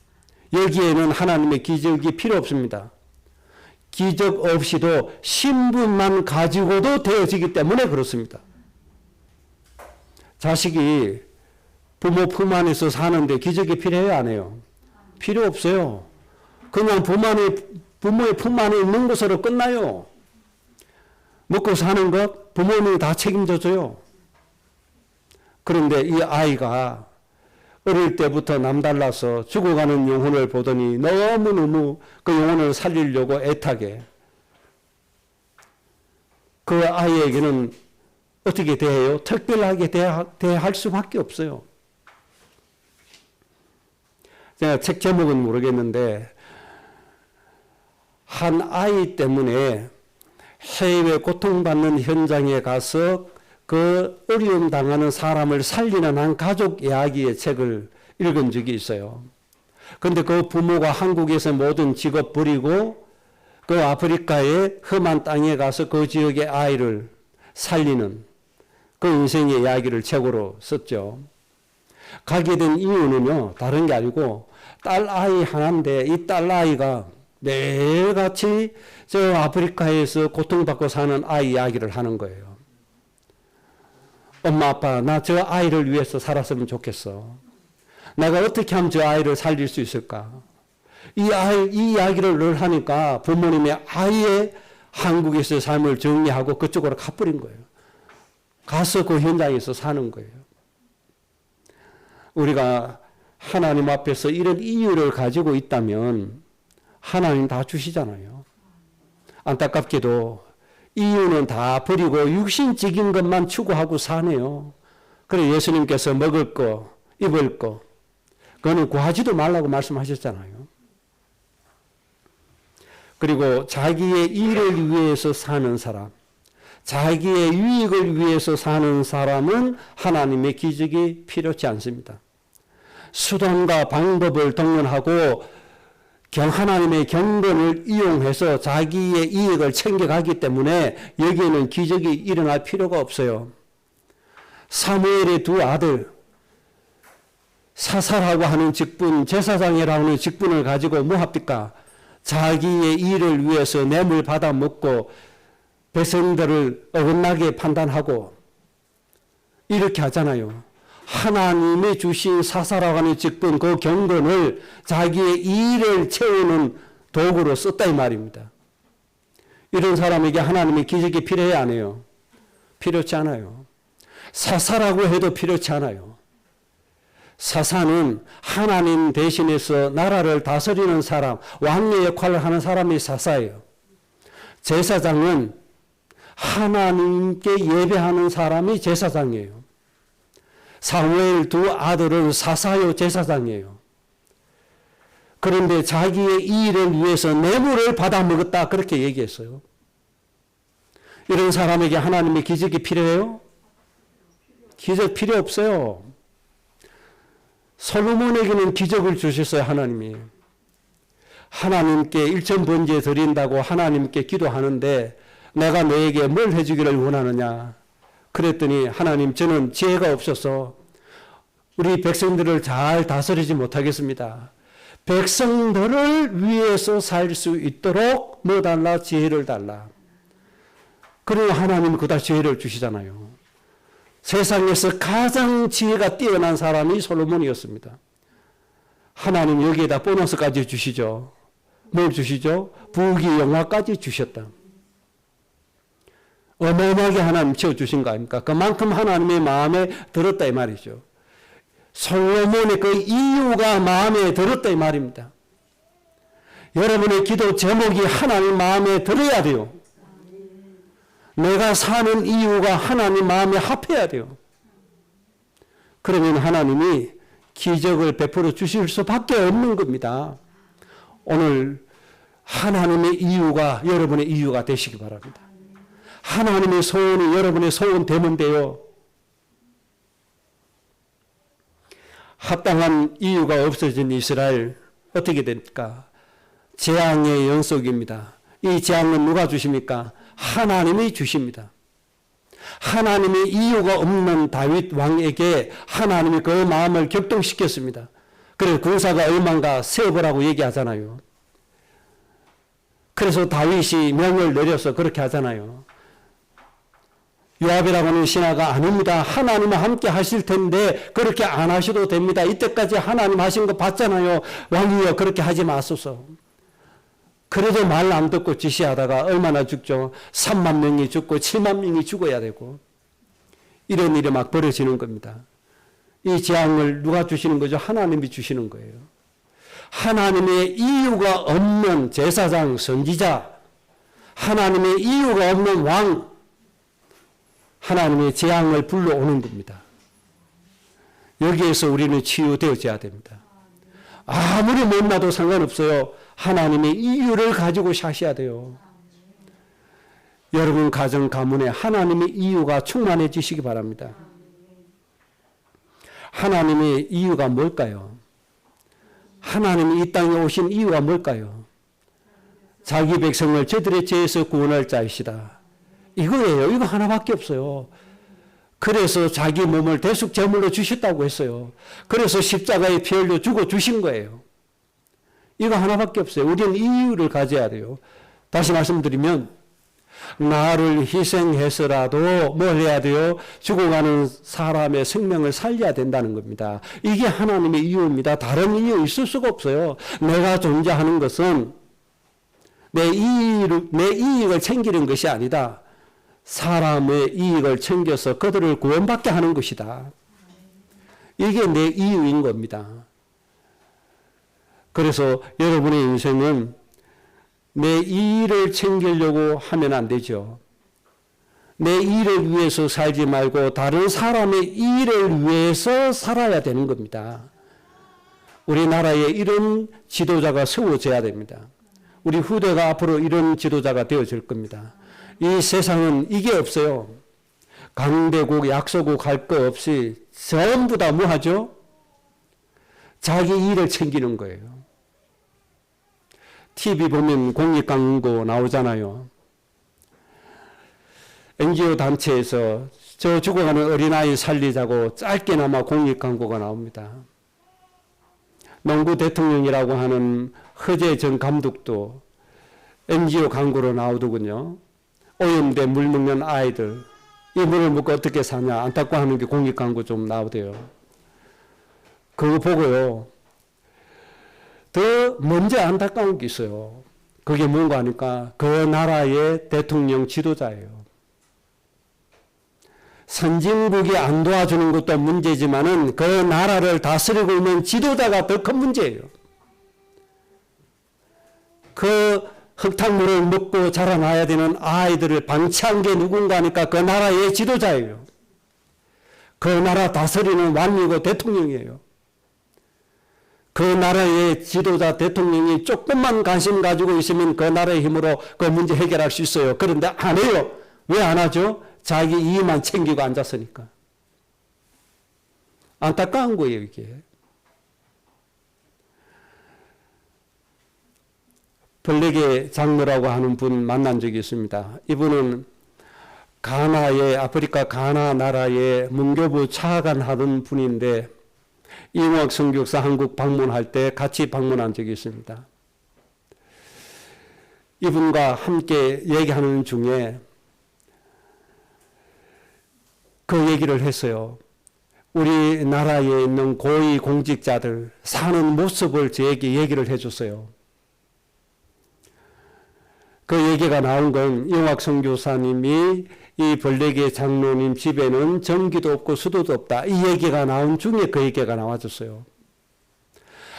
여기에는 하나님의 기적이 필요 없습니다. 기적 없이도 신분만 가지고도 되어지기 때문에 그렇습니다. 자식이 부모 품 안에서 사는데 기적이 필요해요, 안 해요? 필요 없어요. 그냥 부모의 품 안에 있는 것으로 끝나요. 먹고 사는 것 부모님이 다 책임져줘요. 그런데 이 아이가 어릴 때부터 남달라서 죽어가는 영혼을 보더니 너무너무 그 영혼을 살리려고 애타게, 그 아이에게는 어떻게 대해요? 특별하게 대할 수밖에 없어요. 제가 책 제목은 모르겠는데 한 아이 때문에 해외 고통받는 현장에 가서 그 어려움 당하는 사람을 살리는 한 가족 이야기의 책을 읽은 적이 있어요. 그런데 그 부모가 한국에서 모든 직업 버리고 그 아프리카의 험한 땅에 가서 그 지역의 아이를 살리는 그 인생의 이야기를 책으로 썼죠. 가게 된 이유는요, 다른 게 아니고 딸 아이 하나인데 이 딸 아이가 매일같이 저 아프리카에서 고통받고 사는 아이 이야기를 하는 거예요. 엄마 아빠 나 저 아이를 위해서 살았으면 좋겠어. 내가 어떻게 하면 저 아이를 살릴 수 있을까? 이 이야기를 늘 하니까 부모님이 아예 한국에서의 삶을 정리하고 그쪽으로 가버린 거예요. 가서 그 현장에서 사는 거예요. 우리가 하나님 앞에서 이런 이유를 가지고 있다면 하나님 다 주시잖아요. 안타깝게도 이유는 다 버리고 육신적인 것만 추구하고 사네요. 그래 예수님께서 먹을 거, 입을 거, 그거는 구하지도 말라고 말씀하셨잖아요. 그리고 자기의 일을 위해서 사는 사람, 자기의 유익을 위해서 사는 사람은 하나님의 기적이 필요치 않습니다. 수단과 방법을 동원하고 하나님의 경건을 이용해서 자기의 이익을 챙겨가기 때문에 여기에는 기적이 일어날 필요가 없어요. 사무엘의 두 아들, 사사라고 하는 직분, 제사장이라고 하는 직분을 가지고 뭐 합니까? 자기의 일을 위해서 뇌물 받아 먹고 백성들을 어긋나게 판단하고 이렇게 하잖아요. 하나님이 주신 사사라고 하는 직분, 그 경건을 자기의 일을 채우는 도구로 썼다 이 말입니다. 이런 사람에게 하나님의 기적이 필요해 안 해요? 필요치 않아요. 사사라고 해도 필요치 않아요. 사사는 하나님 대신해서 나라를 다스리는 사람, 왕의 역할을 하는 사람이 사사예요. 제사장은 하나님께 예배하는 사람이 제사장이에요. 사무엘 두 아들은 사사요 제사장이에요. 그런데 자기의 일을 위해서 뇌물을 받아 먹었다 그렇게 얘기했어요. 이런 사람에게 하나님의 기적이 필요해요? 기적 필요 없어요. 솔로몬에게는 기적을 주셨어요. 하나님이. 하나님께 일천번제 드린다고 하나님께 기도하는데 내가 너에게 뭘 해주기를 원하느냐. 그랬더니 하나님, 저는 지혜가 없어서 우리 백성들을 잘 다스리지 못하겠습니다. 백성들을 위해서 살 수 있도록 뭐 달라? 지혜를 달라. 그러니 하나님 그다 지혜를 주시잖아요. 세상에서 가장 지혜가 뛰어난 사람이 솔로몬이었습니다. 하나님 여기에다 보너스까지 주시죠. 뭘 주시죠? 부귀 영화까지 주셨다. 어마어마하게 하나님 채워주신 거 아닙니까? 그만큼 하나님의 마음에 들었다 이 말이죠. 솔로몬의 그 이유가 마음에 들었다 이 말입니다. 여러분의 기도 제목이 하나님 마음에 들어야 돼요. 내가 사는 이유가 하나님 마음에 합해야 돼요. 그러면 하나님이 기적을 베풀어 주실 수밖에 없는 겁니다. 오늘 하나님의 이유가 여러분의 이유가 되시기 바랍니다. 하나님의 소원이 여러분의 소원 되면 돼요. 합당한 이유가 없어진 이스라엘 어떻게 됩니까? 재앙의 연속입니다. 이 재앙은 누가 주십니까? 하나님이 주십니다. 하나님의 이유가 없는 다윗 왕에게 하나님이 그 마음을 격동시켰습니다. 그래서 군사가 얼마인가 세어보라고 얘기하잖아요. 그래서 다윗이 명을 내려서 그렇게 하잖아요. 요압이라고 하는 신하가 아닙니다. 하나님은 함께 하실 텐데 그렇게 안 하셔도 됩니다. 이때까지 하나님 하신 거 봤잖아요. 왕이여 그렇게 하지 마소서. 그래도 말 안 듣고 지시하다가 얼마나 죽죠. 3만 명이 죽고 7만 명이 죽어야 되고 이런 일이 막 벌어지는 겁니다. 이 재앙을 누가 주시는 거죠? 하나님이 주시는 거예요. 하나님의 이유가 없는 제사장, 선지자, 하나님의 이유가 없는 왕, 하나님의 재앙을 불러오는 겁니다. 여기에서 우리는 치유되어져야 됩니다. 아무리 못나도 상관없어요. 하나님의 이유를 가지고 사셔야 돼요. 여러분 가정 가문에 하나님의 이유가 충만해지시기 바랍니다. 하나님의 이유가 뭘까요? 하나님이 이 땅에 오신 이유가 뭘까요? 자기 백성을 저들의 죄에서 구원할 자이시다. 이거예요. 이거 하나밖에 없어요. 그래서 자기 몸을 대속 제물로 주셨다고 했어요. 그래서 십자가에 피 흘려 죽어 주신 거예요. 이거 하나밖에 없어요. 우리는 이유를 가져야 돼요. 다시 말씀드리면 나를 희생해서라도 뭘 해야 돼요? 죽어가는 사람의 생명을 살려야 된다는 겁니다. 이게 하나님의 이유입니다. 다른 이유 있을 수가 없어요. 내가 존재하는 것은 내 이익을 챙기는 것이 아니다. 사람의 이익을 챙겨서 그들을 구원받게 하는 것이다. 이게 내 이유인 겁니다. 그래서 여러분의 인생은 내 일을 챙기려고 하면 안 되죠. 내 일을 위해서 살지 말고 다른 사람의 일을 위해서 살아야 되는 겁니다. 우리나라에 이런 지도자가 세워져야 됩니다. 우리 후대가 앞으로 이런 지도자가 되어질 겁니다. 이 세상은 이게 없어요. 강대국, 약소국 할 거 없이 전부 다 뭐 하죠? 자기 일을 챙기는 거예요. TV 보면 공익 광고 나오잖아요. NGO 단체에서 저 죽어가는 어린아이 살리자고 짧게나마 공익 광고가 나옵니다. 농구 대통령이라고 하는 허재 전 감독도 NGO 광고로 나오더군요. 오염돼 물 먹는 아이들, 이 물을 먹고 어떻게 사냐 안타까워하는 게 공익 광고 좀 나오대요. 그거 보고요. 더 먼저 안타까운 게 있어요. 그게 뭔가 하니까 그 나라의 대통령 지도자예요. 선진국이 안 도와주는 것도 문제지만은 그 나라를 다스리고 있는 지도자가 더 큰 문제예요. 그 흙탕물을 먹고 자라나야 되는 아이들을 방치한 게 누군가 하니까 그 나라의 지도자예요. 그 나라 다스리는 왕이고 대통령이에요. 그 나라의 지도자 대통령이 조금만 관심 가지고 있으면 그 나라의 힘으로 그 문제 해결할 수 있어요. 그런데 안 해요. 왜 안 하죠? 자기 이익만 챙기고 앉았으니까. 안타까운 거예요, 이게. 블레게 장로라고 하는 분 만난 적이 있습니다. 이분은 가나의 아프리카 가나 나라의 문교부 차관 하던 분인데 이용학 선교사 한국 방문할 때 같이 방문한 적이 있습니다. 이분과 함께 얘기하는 중에 그 얘기를 했어요. 우리나라에 있는 고위 공직자들 사는 모습을 저에게 얘기를 해줬어요. 그 얘기가 나온 건 이용학 선교사님이 이 벌레개 장로님 집에는 전기도 없고 수도도 없다. 이 얘기가 나온 중에 그 얘기가 나와줬어요.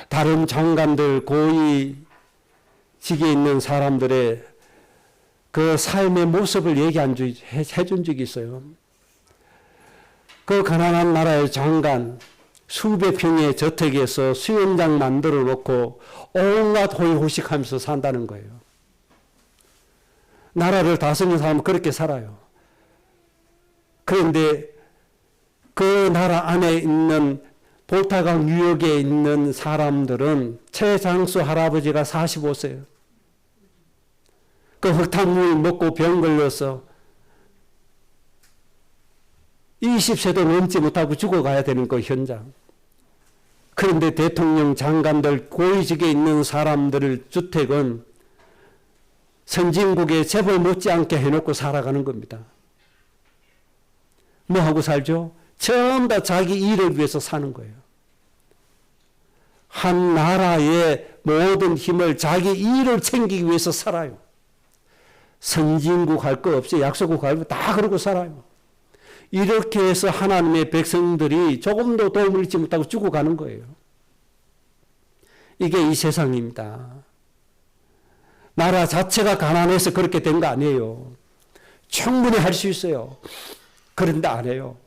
다른 장관들 고위직에 있는 사람들의 그 삶의 모습을 해준 적이 있어요. 그 가난한 나라의 장관 수백 평의 저택에서 수영장 만들어 놓고 온갖 호의호식하면서 산다는 거예요. 나라를 다스리는 사람은 그렇게 살아요. 그런데 그 나라 안에 있는 볼타강 유역에 있는 사람들은 최장수 할아버지가 45세예요. 그 흙탕물 먹고 병 걸려서 20세도 넘지 못하고 죽어가야 되는 그 현장. 그런데 대통령 장관들 고위직에 있는 사람들 주택은 선진국의 재벌 못지않게 해놓고 살아가는 겁니다. 뭐 하고 살죠? 전부 다 자기 일을 위해서 사는 거예요. 한 나라의 모든 힘을 자기 일을 챙기기 위해서 살아요. 선진국 할 거 없이 약소국 할 거 다 그러고 살아요. 이렇게 해서 하나님의 백성들이 조금도 도움을 잃지 못하고 죽어가는 거예요. 이게 이 세상입니다. 나라 자체가 가난해서 그렇게 된 거 아니에요. 충분히 할 수 있어요. 그런데 안 해요.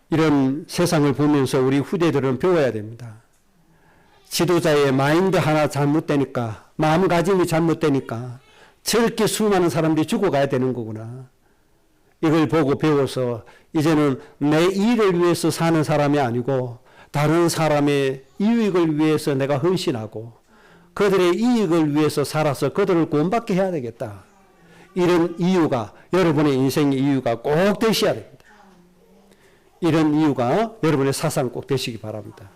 이런 세상을 보면서 우리 후대들은 배워야 됩니다. 지도자의 마인드 하나 잘못되니까, 마음가짐이 잘못되니까 저렇게 수많은 사람들이 죽어가야 되는 거구나. 이걸 보고 배워서 이제는 내 일을 위해서 사는 사람이 아니고 다른 사람의 이익을 위해서 내가 헌신하고 그들의 이익을 위해서 살아서 그들을 구원받게 해야 되겠다. 이런 이유가 여러분의 인생의 이유가 꼭 되셔야 됩니다. 이런 이유가 여러분의 사상 꼭 되시기 바랍니다.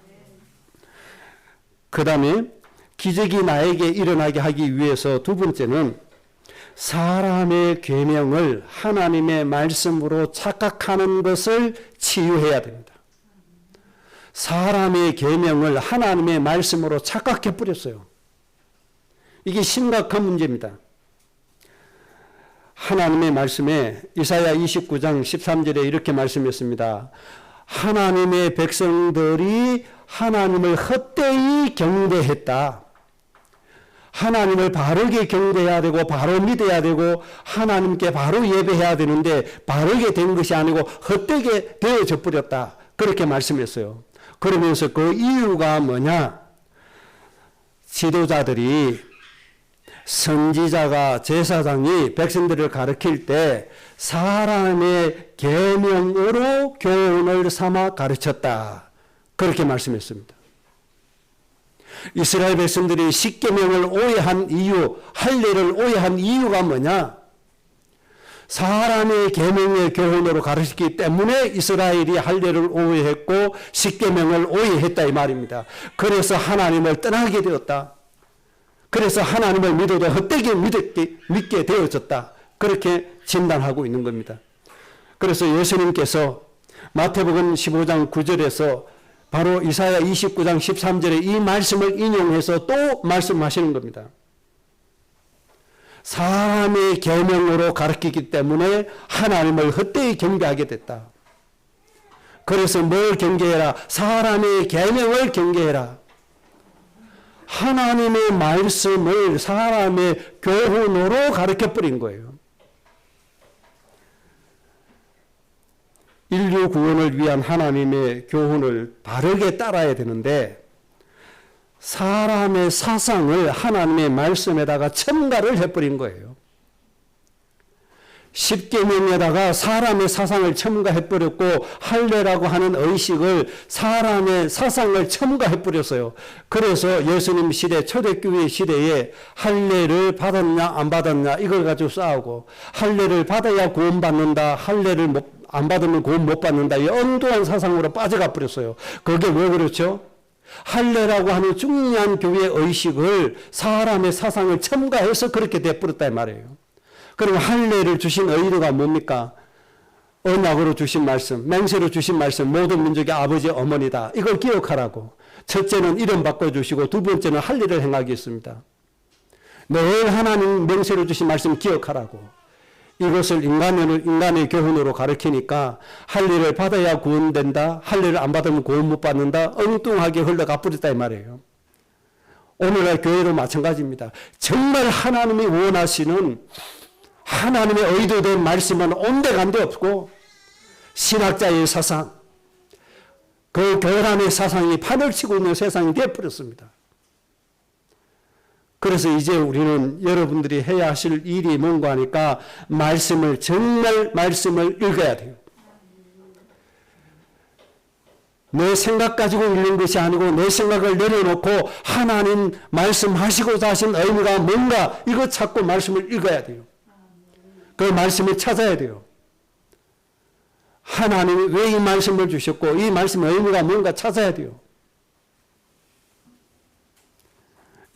그 다음에 기적이 나에게 일어나게 하기 위해서 두 번째는 사람의 계명을 하나님의 말씀으로 착각하는 것을 치유해야 됩니다. 사람의 계명을 하나님의 말씀으로 착각해 버렸어요. 이게 심각한 문제입니다. 하나님의 말씀에 이사야 29장 13절에 이렇게 말씀했습니다. 하나님의 백성들이 하나님을 헛되이 경배했다. 하나님을 바르게 경배해야 되고 바로 믿어야 되고 하나님께 바로 예배해야 되는데 바르게 된 것이 아니고 헛되게 되어져 버렸다. 그렇게 말씀했어요. 그러면서 그 이유가 뭐냐? 지도자들이, 선지자가, 제사장이 백성들을 가르칠 때 사람의 계명으로 교훈을 삼아 가르쳤다. 그렇게 말씀했습니다. 이스라엘 백성들이 십계명을 오해한 이유, 할례를 오해한 이유가 뭐냐? 사람의 계명의 교훈으로 가르쳤기 때문에 이스라엘이 할례를 오해했고 십계명을 오해했다 이 말입니다. 그래서 하나님을 떠나게 되었다. 그래서 하나님을 믿어도 헛되게 믿게 되어졌다. 그렇게 진단하고 있는 겁니다. 그래서 예수님께서 마태복음 15장 9절에서 바로 이사야 29장 13절에 이 말씀을 인용해서 또 말씀하시는 겁니다. 사람의 계명으로 가르치기 때문에 하나님을 헛되이 경배하게 됐다. 그래서 뭘 경계해라? 사람의 계명을 경계해라. 하나님의 말씀을 사람의 교훈으로 가르쳐버린 거예요. 인류 구원을 위한 하나님의 교훈을 바르게 따라야 되는데 사람의 사상을 하나님의 말씀에다가 첨가를 해버린 거예요. 십계명에다가 사람의 사상을 첨가해버렸고 할례라고 하는 의식을 사람의 사상을 첨가해버렸어요. 그래서 예수님 시대, 초대교회 시대에 할례를 받았냐 안 받았냐 이걸 가지고 싸우고 할례를 받아야 구원받는다, 할례를 안 받으면 구원 못 받는다, 이 엉뚱한 사상으로 빠져가 버렸어요. 그게 왜 그렇죠? 할례라고 하는 중요한 교회의 의식을 사람의 사상을 첨가해서 그렇게 돼버렸다 이 말이에요. 그럼 할례를 주신 의도가 뭡니까? 언약으로 주신 말씀, 맹세로 주신 말씀, 모든 민족의 아버지 어머니다. 이걸 기억하라고. 첫째는 이름 바꿔주시고 두 번째는 할례를 행하겠습니다. 늘 하나님 맹세로 주신 말씀 기억하라고. 이것을 인간의 교훈으로 가르치니까 할례를 받아야 구원된다, 할례를 안 받으면 구원 못 받는다, 엉뚱하게 흘러가 버렸다 이 말이에요. 오늘날 교회도 마찬가지입니다. 정말 하나님이 원하시는 하나님의 의도된 말씀은 온데간데 없고 신학자의 사상, 그 교란의 사상이 판을 치고 있는 세상이 되어버렸습니다. 그래서 이제 우리는 여러분들이 해야 하실 일이 뭔가 하니까 정말 말씀을 읽어야 돼요. 내 생각 가지고 읽는 것이 아니고 내 생각을 내려놓고 하나님 말씀하시고자 하신 의미가 뭔가 이거 찾고 말씀을 읽어야 돼요. 그 말씀을 찾아야 돼요. 하나님이 왜 이 말씀을 주셨고 이 말씀의 의미가 뭔가 찾아야 돼요.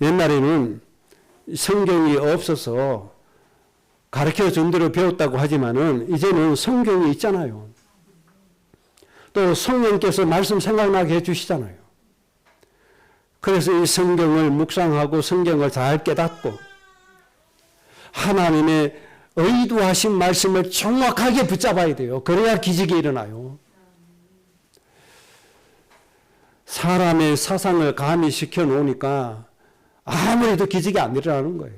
옛날에는 성경이 없어서 가르쳐준 대로 배웠다고 하지만은 이제는 성경이 있잖아요. 또 성령께서 말씀 생각나게 해주시잖아요. 그래서 이 성경을 묵상하고 성경을 잘 깨닫고 하나님의 의도하신 말씀을 정확하게 붙잡아야 돼요. 그래야 기적이 일어나요. 사람의 사상을 가미시켜 놓으니까 아무래도 기적이 안 일어나는 거예요.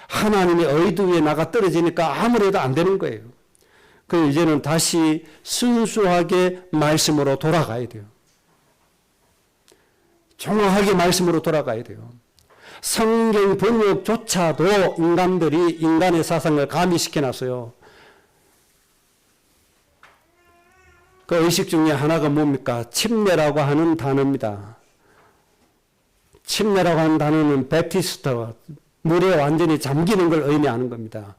하나님의 의도에 나가 떨어지니까 아무래도 안 되는 거예요. 그 이제는 다시 순수하게 말씀으로 돌아가야 돼요. 정확하게 말씀으로 돌아가야 돼요. 성경 번역조차도 인간들이 인간의 사상을 가미시켜 놨어요. 그 의식 중에 하나가 뭡니까? 침례라고 하는 단어입니다. 침례라고 하는 단어는 베프티스트, 물에 완전히 잠기는 걸 의미하는 겁니다.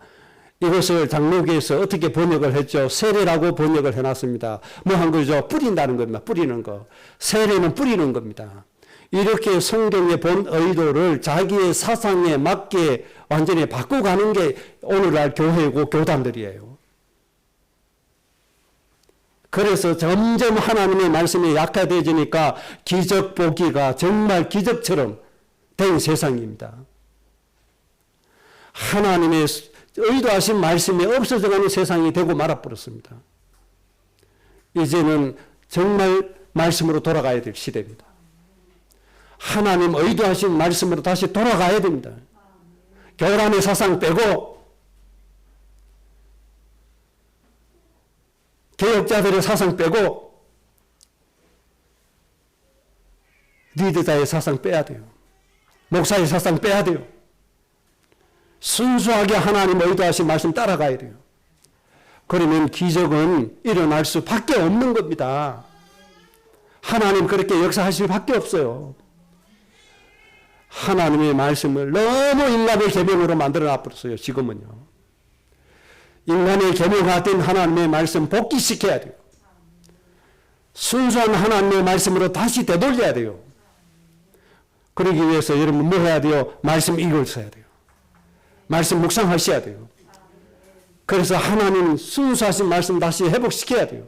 이것을 장로교에서 어떻게 번역을 했죠? 세례라고 번역을 해놨습니다. 뭐 한 거죠? 뿌린다는 겁니다. 뿌리는 거. 세례는 뿌리는 겁니다. 이렇게 성경의 본 의도를 자기의 사상에 맞게 완전히 바꿔가는 게 오늘날 교회고 교단들이에요. 그래서 점점 하나님의 말씀이 약화되어지니까 기적 보기가 정말 기적처럼 된 세상입니다. 하나님의 의도하신 말씀이 없어져가는 세상이 되고 말아버렸습니다. 이제는 정말 말씀으로 돌아가야 될 시대입니다. 하나님 의도하신 말씀으로 다시 돌아가야 됩니다. 교란의 사상 빼고 개혁자들의 사상 빼고 리더자의 사상 빼야 돼요. 목사의 사상 빼야 돼요. 순수하게 하나님 의도하신 말씀 따라가야 돼요. 그러면 기적은 일어날 수밖에 없는 겁니다. 하나님 그렇게 역사하실 밖에 없어요. 하나님의 말씀을 너무 인간의 계명으로 만들어놔버렸어요. 지금은요. 인간의 계명화된 하나님의 말씀 복귀시켜야 돼요. 순수한 하나님의 말씀으로 다시 되돌려야 돼요. 그러기 위해서 여러분 뭐 해야 돼요? 말씀 읽으셔야 돼요. 말씀 묵상하셔야 돼요. 그래서 하나님 순수하신 말씀 다시 회복시켜야 돼요.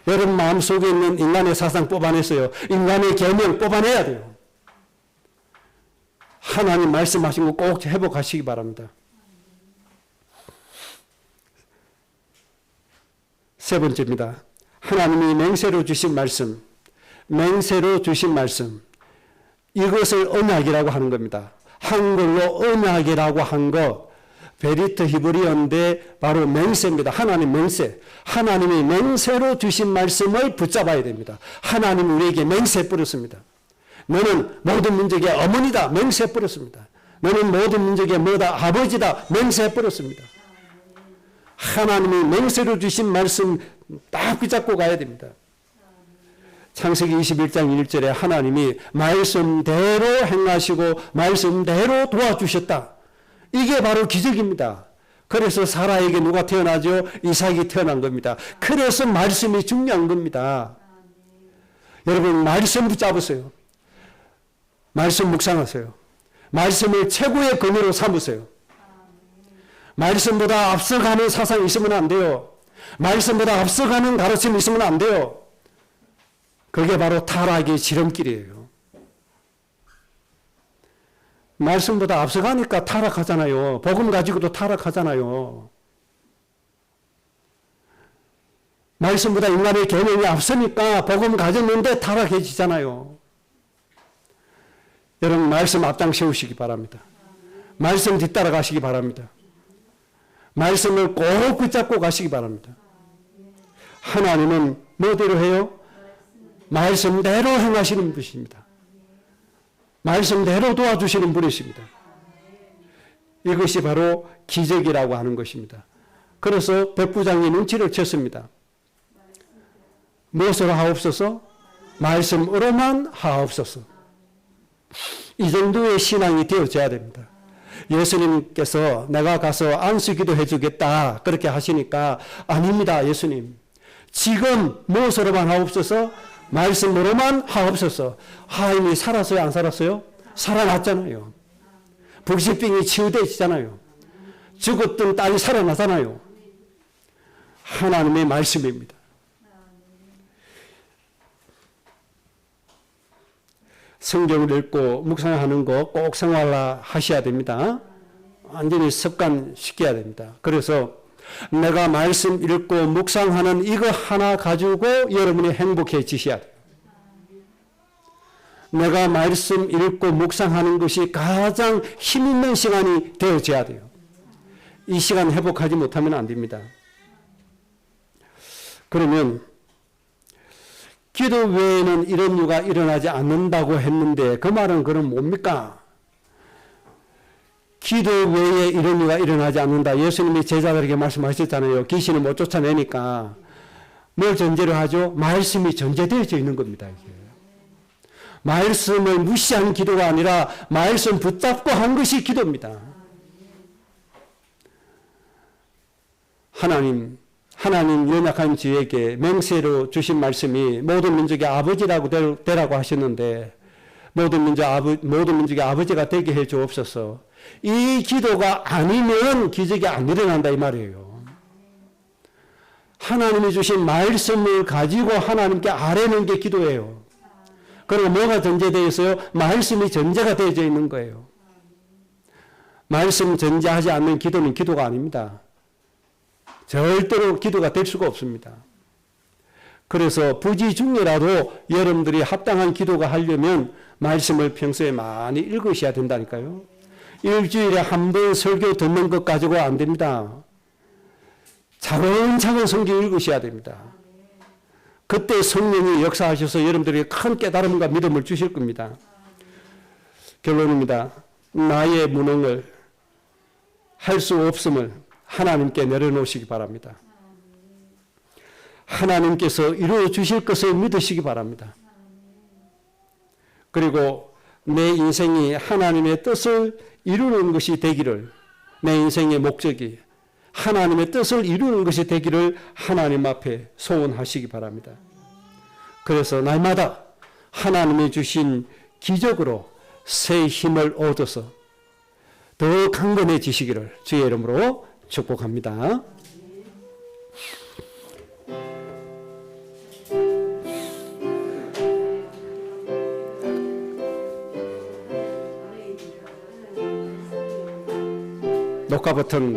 여러분 마음속에 있는 인간의 사상 뽑아내서요. 인간의 계명 뽑아내야 돼요. 하나님 말씀하신 거 꼭 회복하시기 바랍니다. 세 번째입니다. 하나님이 맹세로 주신 말씀, 맹세로 주신 말씀, 이것을 언약이라고 하는 겁니다. 한글로 언약이라고 한 거, 베리트 히브리어인데 바로 맹세입니다. 하나님 맹세. 하나님이 맹세로 주신 말씀을 붙잡아야 됩니다. 하나님이 우리에게 맹세 뿌렸습니다. 너는 모든 민족의 어머니다. 맹세 뿌렸습니다. 너는 모든 민족의 뭐다? 아버지다. 맹세 뿌렸습니다. 하나님이 맹세로 주신 말씀 딱 붙잡고 가야 됩니다. 창세기 21장 1절에 하나님이 말씀대로 행하시고 말씀대로 도와주셨다. 이게 바로 기적입니다. 그래서 사라에게 누가 태어나죠? 이삭이 태어난 겁니다. 그래서 말씀이 중요한 겁니다. 여러분 말씀 붙잡으세요. 말씀 묵상하세요. 말씀을 최고의 권위로 삼으세요. 말씀보다 앞서가는 사상이 있으면 안 돼요. 말씀보다 앞서가는 가르침이 있으면 안 돼요. 그게 바로 타락의 지름길이에요. 말씀보다 앞서가니까 타락하잖아요. 복음 가지고도 타락하잖아요. 말씀보다 인간의 계명이 앞서니까 복음 가졌는데 타락해지잖아요. 여러분 말씀 앞장 세우시기 바랍니다. 말씀 뒤따라 가시기 바랍니다. 말씀을 꼭 붙잡고 가시기 바랍니다. 하나님은 뭐대로 해요? 말씀대로 행하시는 분이십니다. 말씀대로 도와주시는 분이십니다. 이것이 바로 기적이라고 하는 것입니다. 그래서 백부장이 눈치를 챘습니다. 무엇으로 하옵소서? 말씀으로만 하옵소서. 이 정도의 신앙이 되어져야 됩니다. 예수님께서 내가 가서 안수기도 해주겠다 그렇게 하시니까 아닙니다. 예수님 지금 무엇으로만 하옵소서? 말씀으로만 하옵소서. 하인이 살았어요? 안 살았어요? 살아났잖아요. 불치병이 치유되잖아요. 죽었던 딸이 살아나잖아요. 하나님의 말씀입니다. 성경을 읽고 묵상하는 거 꼭 생활하셔야 됩니다. 완전히 습관시켜야 됩니다. 그래서 내가 말씀 읽고 묵상하는 이거 하나 가지고 여러분이 행복해지셔야 돼요. 내가 말씀 읽고 묵상하는 것이 가장 힘있는 시간이 되어져야 돼요. 이 시간 회복하지 못하면 안 됩니다. 그러면 기도 외에는 이런 일가 일어나지 않는다고 했는데 그 말은 그럼 뭡니까? 기도 외에 이런 일가 일어나지 않는다. 예수님이 제자들에게 말씀하셨잖아요. 귀신을 못 쫓아내니까 뭘 전제로 하죠? 말씀이 전제되어져 있는 겁니다. 이게. 말씀을 무시한 기도가 아니라 말씀 붙잡고 한 것이 기도입니다. 하나님 연약한 지에게 맹세로 주신 말씀이 모든 민족의 아버지라고 되라고 하셨는데 모든 민족의 아버지가 되게 해 주옵소서. 이 기도가 아니면 기적이 안 일어난다 이 말이에요. 하나님이 주신 말씀을 가지고 하나님께 아뢰는 게 기도예요. 그리고 뭐가 전제되어 있어요? 말씀이 전제가 되어져 있는 거예요. 말씀 전제하지 않는 기도는 기도가 아닙니다. 절대로 기도가 될 수가 없습니다. 그래서 부지 중에라도 여러분들이 합당한 기도가 하려면 말씀을 평소에 많이 읽으셔야 된다니까요. 일주일에 한 번 설교 듣는 것 가지고 안 됩니다. 차근차근 성경 읽으셔야 됩니다. 그때 성령이 역사하셔서 여러분들에게 큰 깨달음과 믿음을 주실 겁니다. 결론입니다. 나의 무능을 할 수 없음을 하나님께 내려놓으시기 바랍니다. 하나님께서 이루어 주실 것을 믿으시기 바랍니다. 그리고 내 인생이 하나님의 뜻을 이루는 것이 되기를, 내 인생의 목적이 하나님의 뜻을 이루는 것이 되기를 하나님 앞에 소원하시기 바랍니다. 그래서 날마다 하나님이 주신 기적으로 새 힘을 얻어서 더 강건해지시기를 주의 이름으로 축복합니다. 녹화 버튼